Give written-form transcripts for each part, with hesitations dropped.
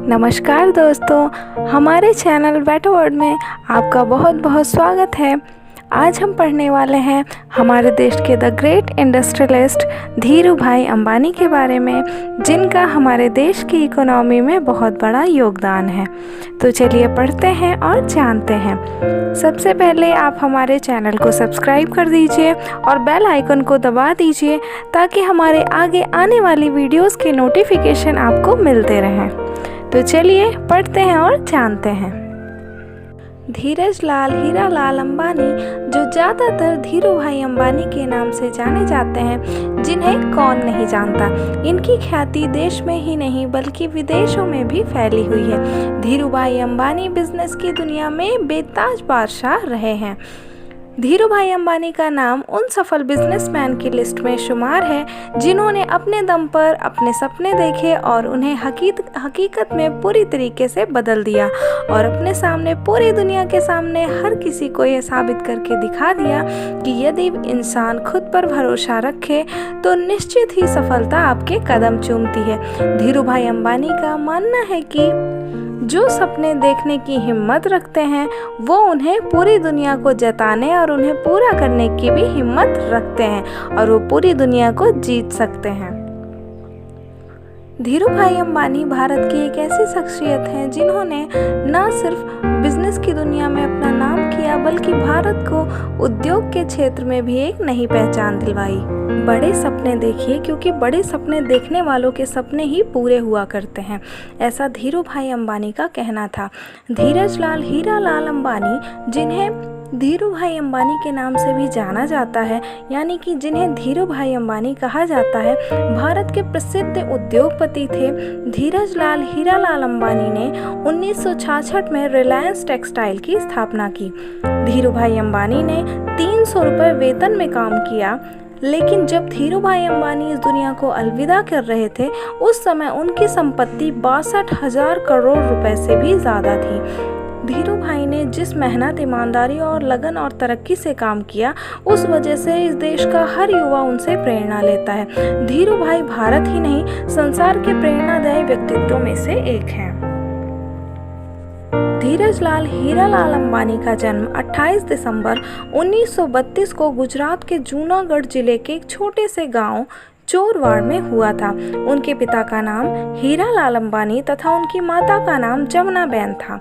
नमस्कार दोस्तों, हमारे चैनल बेटर वर्ल्ड में आपका बहुत बहुत स्वागत है। आज हम पढ़ने वाले हैं हमारे देश के द ग्रेट इंडस्ट्रियलिस्ट धीरू भाई अंबानी के बारे में, जिनका हमारे देश की इकोनॉमी में बहुत बड़ा योगदान है। तो चलिए पढ़ते हैं और जानते हैं। सबसे पहले आप हमारे चैनल को सब्सक्राइब कर दीजिए और बेल आइकन को दबा दीजिए ताकि हमारे आगे आने वाली वीडियोस के नोटिफिकेशन आपको मिलते रहें। तो चलिए पढ़ते हैं और जानते हैं। धीरज लाल हीरालाल अंबानी, जो ज़्यादातर धीरू भाई अंबानी के नाम से जाने जाते हैं, जिन्हें कौन नहीं जानता। इनकी ख्याति देश में ही नहीं बल्कि विदेशों में भी फैली हुई है। धीरू भाई अंबानी बिजनेस की दुनिया में बेताज बादशाह रहे हैं। धीरू भाई अंबानी का नाम उन सफल बिजनेसमैन की लिस्ट में शुमार है जिन्होंने अपने दम पर अपने सपने देखे और उन्हें हकीकत में पूरी तरीके से बदल दिया और अपने सामने पूरी दुनिया के सामने हर किसी को यह साबित करके दिखा दिया कि यदि इंसान खुद पर भरोसा रखे तो निश्चित ही सफलता आपके कदम चूमती है। धीरू भाई अंबानी का मानना है कि जो सपने देखने की हिम्मत रखते हैं वो उन्हें पूरी दुनिया को जताने और उन्हें पूरा करने की भी हिम्मत रखते हैं और वो पूरी दुनिया को जीत सकते हैं। धीरू भाई अंबानी भारत की एक ऐसी शख्सियत हैं जिन्होंने न सिर्फ बिजनेस की दुनिया में अपना नाम किया बल्कि भारत को उद्योग के क्षेत्र में भी एक नई पहचान दिलवाई। बड़े सपने देखिए, क्योंकि बड़े सपने देखने वालों के सपने ही पूरे हुआ करते हैं, ऐसा धीरू भाई अंबानी का कहना था। धीरज लाल हीरालाल अंबानी, जिन्हें धीरू भाई अंबानी के नाम से भी जाना जाता है, यानी कि जिन्हें धीरू भाई अंबानी कहा जाता है, भारत के प्रसिद्ध उद्योगपति थे। धीरज लाल हीरालाल अंबानी ने 1966 में रिलायंस टेक्सटाइल की स्थापना की। धीरू भाई अंबानी ने 300 रुपये वेतन में काम किया, लेकिन जब धीरू भाई अंबानी इस दुनिया को अलविदा कर रहे थे उस समय उनकी संपत्ति 62,000 करोड़ रुपए से भी ज़्यादा थी। धीरू भाई ने जिस मेहनत, ईमानदारी और लगन और तरक्की से काम किया, उस वजह से इस देश का हर युवा उनसे प्रेरणा लेता है। धीरू भाई भारत ही नहीं संसार के प्रेरणादायी व्यक्तित्वों में से एक हैं। धीरज लाल हीरालाल अंबानी का जन्म 28 दिसंबर 1932 को गुजरात के जूनागढ़ जिले के एक छोटे से गांव चोरवाड़ में हुआ था। उनके पिता का नाम हीरालाल अंबानी तथा उनकी माता का नाम जमुनाबेन था।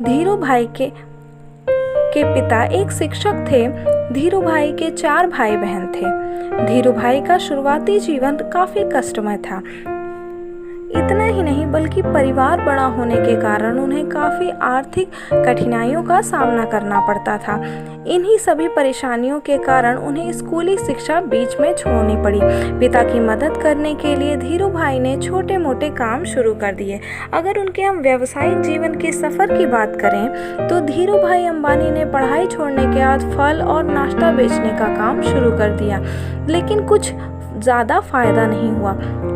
धीरू भाई के पिता एक शिक्षक थे। धीरू भाई के 4 भाई बहन थे। धीरू भाई का शुरुआती जीवन काफी कष्टमय था। इतना ही नहीं बल्कि परिवार बड़ा होने के कारण उन्हें काफ़ी आर्थिक कठिनाइयों का सामना करना पड़ता था। इन्हीं सभी परेशानियों के कारण उन्हें स्कूली शिक्षा बीच में छोड़नी पड़ी। पिता की मदद करने के लिए धीरू भाई ने छोटे मोटे काम शुरू कर दिए। अगर उनके हम व्यावसायिक जीवन के सफ़र की बात करें तो धीरू भाई अंबानी ने पढ़ाई छोड़ने के बाद फल और नाश्ता बेचने का काम शुरू कर दिया, लेकिन कुछ ज़्यादा फायदा नहीं हुआ।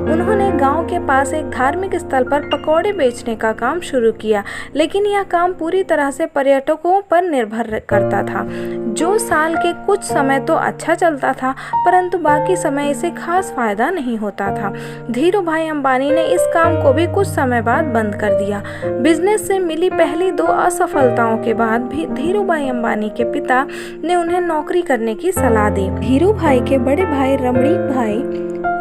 उन्होंने गांव के पास एक धार्मिक स्थल पर पकौड़े बेचने का काम शुरू किया, लेकिन यह काम पूरी तरह से पर्यटकों पर निर्भर करता था। जो साल के कुछ समय तो अच्छा चलता था, परंतु बाकी समय इसे खास फायदा नहीं होता था। धीरू भाई अंबानी ने इस काम को भी कुछ समय बाद बंद कर दिया। बिजनेस से मिली पहली 2 असफलताओं के बाद भी धीरू भाई अंबानी के पिता ने उन्हें नौकरी करने की सलाह दी। धीरू भाई के बड़े भाई रमणीक भाई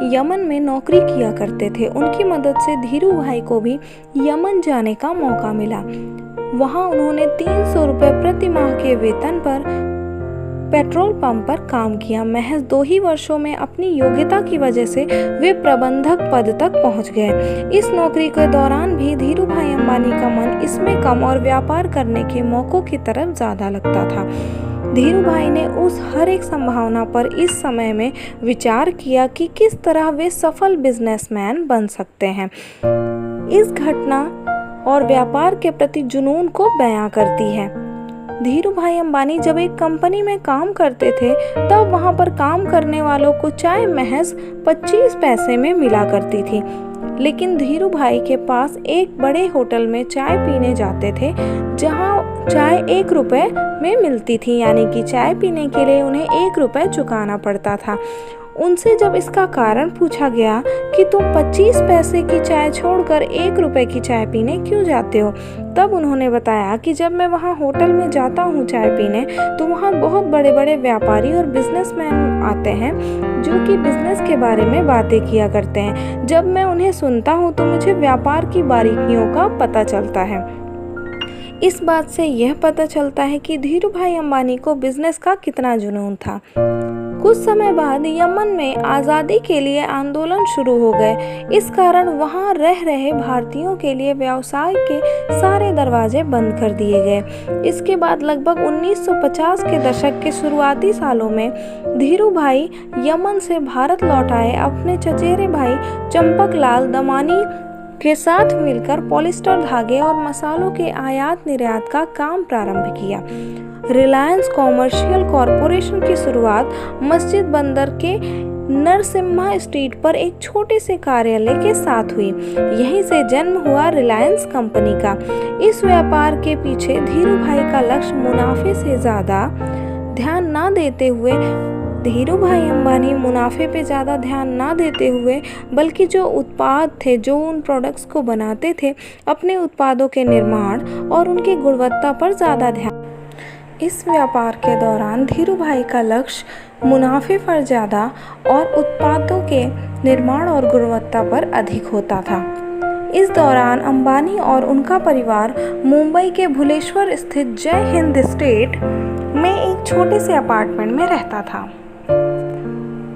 यमन में नौकरी किया करते थे। उनकी मदद से धीरू भाई को भी यमन जाने का मौका मिला। वहां उन्होंने 300 रुपये प्रति माह के वेतन पर पेट्रोल पंप पर काम किया। महज 2 ही वर्षों में अपनी योग्यता की वजह से वे प्रबंधक पद तक पहुंच गए। इस नौकरी के दौरान भी धीरू भाई अंबानी का मन इसमें कम और व्यापार करने के मौकों की तरफ ज़्यादा लगता था। धीरू भाई ने उस हर एक संभावना पर इस समय में विचार किया कि किस तरह वे सफल बिजनेसमैन बन सकते हैं। इस घटना और व्यापार के प्रति जुनून को बयां करती है। धीरू भाई अंबानी जब एक कंपनी में काम करते थे तब वहां पर काम करने वालों को चाय महज 25 पैसे में मिला करती थी, लेकिन धीरू भाई के पास एक बड़े होटल में चाय पीने जाते थे जहां चाय 1 रुपये में मिलती थी, यानी कि चाय पीने के लिए उन्हें 1 रुपये चुकाना पड़ता था। उनसे जब इसका कारण पूछा गया कि तुम 25 पैसे की चाय छोड़कर 1 रुपए की चाय पीने क्यों जाते हो, तब उन्होंने बताया कि जब मैं वहाँ होटल में जाता हूँ चाय पीने तो वहाँ बहुत बड़े बड़े व्यापारी और बिजनेसमैन आते हैं जो कि बिजनेस के बारे में बातें किया करते हैं। जब मैं उन्हें सुनता हूँ तो मुझे व्यापार की बारीकियों का पता चलता है। इस बात से यह पता चलता है कि धीरूभाई अंबानी को बिजनेस का कितना जुनून था। कुछ समय बाद यमन में आज़ादी के लिए आंदोलन शुरू हो गए। इस कारण वहां रह रहे भारतीयों के लिए व्यवसाय के सारे दरवाजे बंद कर दिए गए। इसके बाद लगभग 1950 के दशक के शुरुआती सालों में धीरूभाई यमन से भारत लौट आए। अपने चचेरे भाई चंपकलाल दमानी के साथ मिलकर पॉलिस्टर धागे और मसालों के आयात निर्यात का काम प्रारंभ किया। रिलायंस कॉमर्शियल कॉरपोरेशन की शुरुआत मस्जिद बंदर के नरसिम्हा स्ट्रीट पर एक छोटे से कार्यालय के साथ हुई। यहीं से जन्म हुआ रिलायंस कंपनी का। इस व्यापार के पीछे धीरूभाई का लक्ष्य मुनाफे से ज़्यादा ध्यान न देते हुए धीरूभाई अंबानी मुनाफे पे ज़्यादा ध्यान ना देते हुए बल्कि जो उत्पाद थे, जो उन प्रोडक्ट्स को बनाते थे, अपने उत्पादों के निर्माण और उनकी गुणवत्ता पर ज़्यादा ध्यान। इस व्यापार के दौरान धीरूभाई का लक्ष्य मुनाफे पर ज़्यादा और उत्पादों के निर्माण और गुणवत्ता पर अधिक होता था। इस दौरान अंबानी और उनका परिवार मुंबई के भुलेश्वर स्थित जय हिंद एस्टेट में एक छोटे से अपार्टमेंट में रहता था।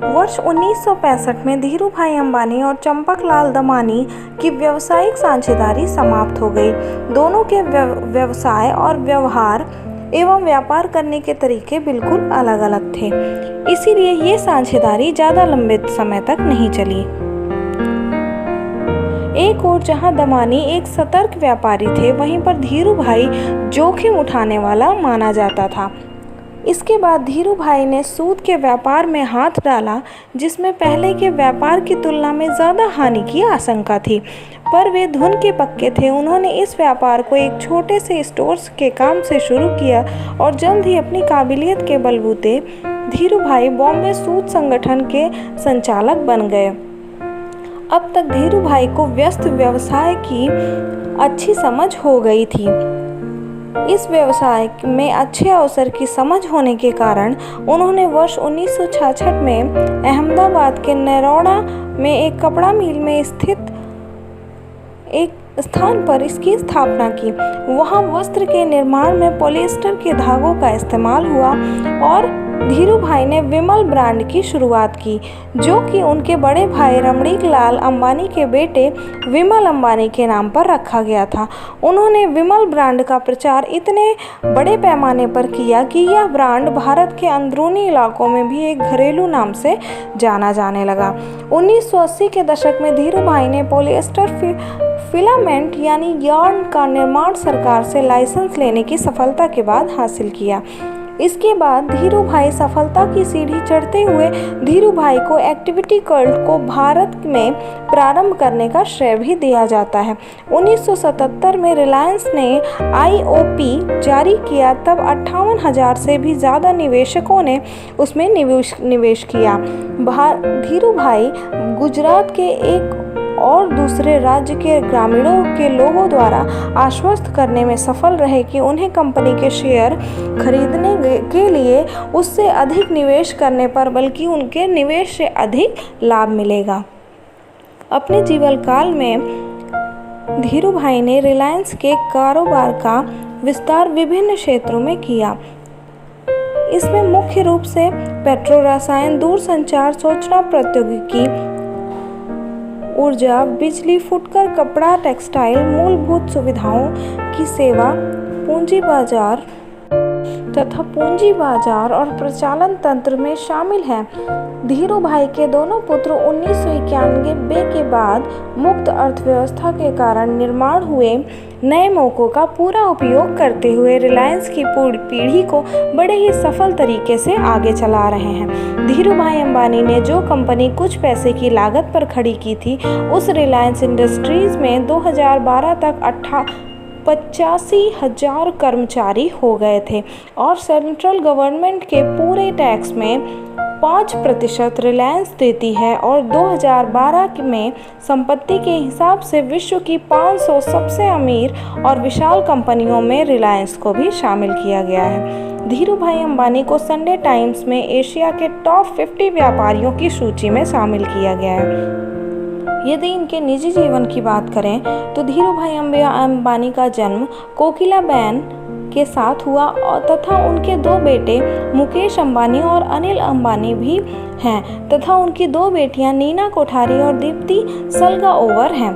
वर्ष 1965 में धीरूभाई अंबानी और चंपकलाल दमानी की व्यावसायिक साझेदारी समाप्त हो गई। दोनों के व्यवसाय और व्यवहार एवं व्यापार करने के तरीके बिल्कुल अलग अलग थे, इसीलिए ये साझेदारी ज़्यादा लंबे समय तक नहीं चली। एक ओर जहां दमानी एक सतर्क व्यापारी थे, वहीं पर धीरूभाई जोखिम उठाने वाला माना जाता था। इसके बाद धीरूभाई ने सूद के व्यापार में हाथ डाला, जिसमें पहले के व्यापार की तुलना में ज़्यादा हानि की आशंका थी, पर वे धुन के पक्के थे। उन्होंने इस व्यापार को एक छोटे से स्टोर्स के काम से शुरू किया और जल्द ही अपनी काबिलियत के बलबूते धीरूभाई बॉम्बे सूद संगठन के संचालक बन गए। अब तक धीरूभाई को व्यस्त व्यवसाय की अच्छी समझ हो गई थी। इस व्यवसाय में अच्छे अवसर की समझ होने के कारण उन्होंने वर्ष 1966 में अहमदाबाद के नरोड़ा में एक कपड़ा मिल में स्थित एक स्थान पर इसकी स्थापना की। वहां वस्त्र के निर्माण में पॉलिएस्टर के धागों का इस्तेमाल हुआ और धीरूभाई ने विमल ब्रांड की शुरुआत की, जो कि उनके बड़े भाई रमणीक लाल अंबानी के बेटे विमल अंबानी के नाम पर रखा गया था। उन्होंने विमल ब्रांड का प्रचार इतने बड़े पैमाने पर किया कि यह ब्रांड भारत के अंदरूनी इलाकों में भी एक घरेलू नाम से जाना जाने लगा। 1980 के दशक में धीरूभाई ने पॉलिएस्टर फिलामेंट यानी यार्न का निर्माण सरकार से लाइसेंस लेने की सफलता के बाद हासिल किया। इसके बाद धीरूभाई सफलता की सीढ़ी चढ़ते हुए धीरूभाई को एक्टिविटी कल्ट को भारत में प्रारंभ करने का श्रेय भी दिया जाता है। 1977 में रिलायंस ने IOP जारी किया, तब 58,000 से भी ज़्यादा निवेशकों ने उसमें निवेश किया। धीरूभाई गुजरात के एक और दूसरे राज्य के ग्रामीणों के लोगों द्वारा आश्वस्त करने में सफल रहे कि उन्हें कंपनी के शेयर खरीदने के लिए उससे अधिक निवेश करने पर बल्कि उनके निवेश से अधिक लाभ मिलेगा। अपने जीवन काल में धीरूभाई ने रिलायंस के कारोबार का विस्तार विभिन्न क्षेत्रों में किया। इसमें मुख्य रूप से पेट्रो रसायन, दूरसंचार, सूचना प्रौद्योगिकी, ऊर्जा, बिजली, फुटकर, कपड़ा, टेक्सटाइल, मूलभूत सुविधाओं की सेवा, पूंजी बाजार तथा पूंजी बाजार और प्रचालन तंत्र में शामिल हैं। धीरूभाई के दोनों पुत्र 1991 के बाद मुक्त अर्थव्यवस्था के कारण निर्माण हुए नए मौकों का पूरा उपयोग करते हुए रिलायंस की पीढ़ी को बड़े ही सफल तरीके से आगे चला रहे हैं। धीरूभाई अंबानी ने जो कंपनी कुछ पैसे की लागत पर खड़ी की थी, उस रिलायंस इंडस्ट्रीज में 2012 तक 85,000 कर्मचारी हो गए थे और सेंट्रल गवर्नमेंट के पूरे टैक्स में 5% रिलायंस देती है और 2012 में संपत्ति के हिसाब से विश्व की 500 सबसे अमीर और विशाल कंपनियों में रिलायंस को भी शामिल किया गया है। धीरूभाई अंबानी को संडे टाइम्स में एशिया के टॉप 50 व्यापारियों की सूची में शामिल किया गया है। यदि इनके निजी जीवन की बात करें तो धीरूभाई अंबानी का जन्म कोकिलाबेन के साथ हुआ और तथा उनके 2 बेटे मुकेश अंबानी और अनिल अंबानी भी हैं तथा उनकी 2 बेटियां नीना कोठारी और दीप्ति सलगाओवर हैं।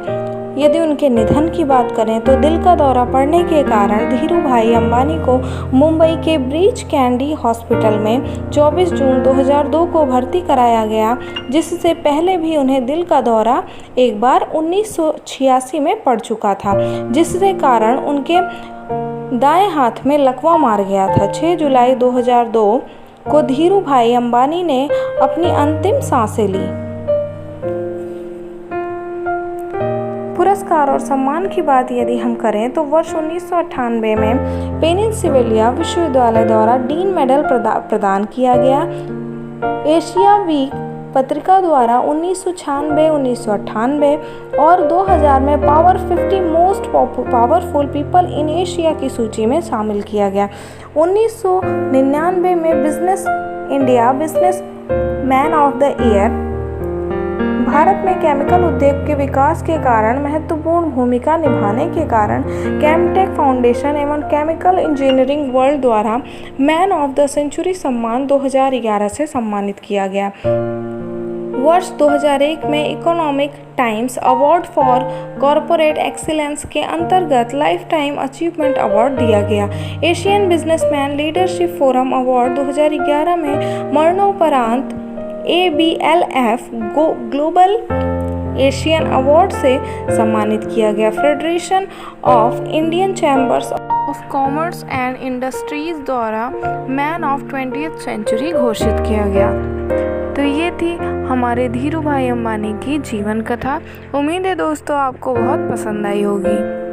यदि उनके निधन की बात करें तो दिल का दौरा पड़ने के कारण धीरूभाई अंबानी को मुंबई के ब्रीच कैंडी हॉस्पिटल में 24 जून 2002 को भर्ती कराया गया, जिससे पहले भी उन्हें दिल का दौरा एक बार 1986 में पड़ चुका था, जिसके कारण उनके दाएं हाथ में लकवा मार गया था। 6 जुलाई 2002 को धीरूभाई अंबानी ने अपनी अंतिम सांसें ली। पुरस्कार और सम्मान की बात यदि हम करें तो वर्ष 1998 में पेनिनसिल्वेनिया विश्वविद्यालय द्वारा डीन मेडल प्रदान किया गया। एशिया वीक पत्रिका द्वारा 1996, 1998 और 2000 में power 50 most powerful people in Asia की सूची में शामिल किया गया। 1999 में business India business man of the year Bharat में केमिकल उद्योग के विकास के कारण महत्वपूर्ण भूमिका निभाने के कारण केमटेक फाउंडेशन एवं केमिकल इंजीनियरिंग वर्ल्ड द्वारा मैन ऑफ द सेंचुरी सम्मान 2011 से सम्मानित किया गया। वर्ष 2001 में economic times award for corporate excellence के अंतर्गत लाइफ टाइम अचीवमेंट अवार्ड दिया गया। Asian businessman leadership forum award 2011 में मरणोपरांत ABLF ग्लोबल एशियन अवार्ड से सम्मानित किया गया। Federation of Indian chambers of commerce and industries द्वारा मैन ऑफ 20th सेंचुरी घोषित किया गया। तो ये थी हमारे धीरूभाई अंबानी की जीवन कथा। उम्मीद है दोस्तों आपको बहुत पसंद आई होगी।